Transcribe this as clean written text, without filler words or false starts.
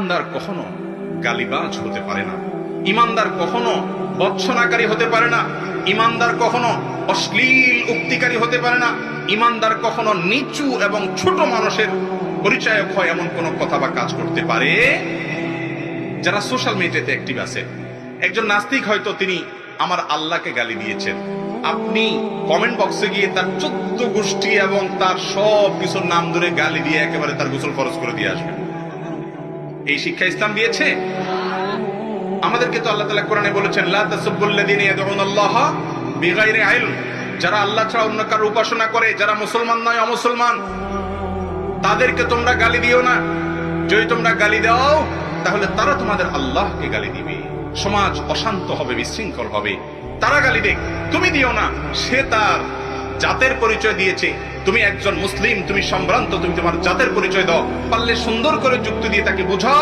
ইমানদার কখনো গালিবাজ হতে পারে না, ইমানদার কখনো বচ্ছনাকারী হতে পারে না, ইমানদার কখনো অশ্লীল উক্তিকারী হতে পারে না, ইমানদার কখনো নিচু এবং ছোট মানুষের পরিচয়ক হয় এমন কোন কথা বা কাজ করতে পারে। যারা সোশ্যাল মিডিয়াতে অ্যাক্টিভ আছে, একজন নাস্তিক হয়তো তিনি আমার আল্লাহকে গালি দিয়েছেন, আপনি কমেন্ট বক্সে গিয়ে তার 14 গোষ্ঠী এবং তার সব কিছুর নাম ধরে গালি দিয়ে একেবারে তার গোসল ফরজ করে দিয়ে আসবেন। এই শিক্ষা ইসলাম দিয়েছে আমাদেরকে? তো আল্লাহ তাআলা কোরআনে বলেছেন, লা তাসুবুল্লাযিনা ইয়াদউনাল্লাহা বিগাইরি ইলম, যারা আল্লাহ ছাড়া অন্য কারো উপাসনা করে, যারা মুসলমান নয় অমুসলমান, তাদেরকে তোমরা গালি দিও না। যদি তোমরা গালি দাও তাহলে তারা তোমাদের আল্লাহকে গালি দিবে, সমাজ অশান্ত হবে, বিশৃঙ্খল হবে। তারা গালি দেখ, তুমি দিও না। সে তার জাতের পরিচয় দিয়েছে, তুমি একজন মুসলিম, তুমি সম্ভ্রান্ত, তুমি তোমার জাতের পরিচয় দাও। পারলে সুন্দর করে যুক্তি দিয়ে তাকে বোঝাও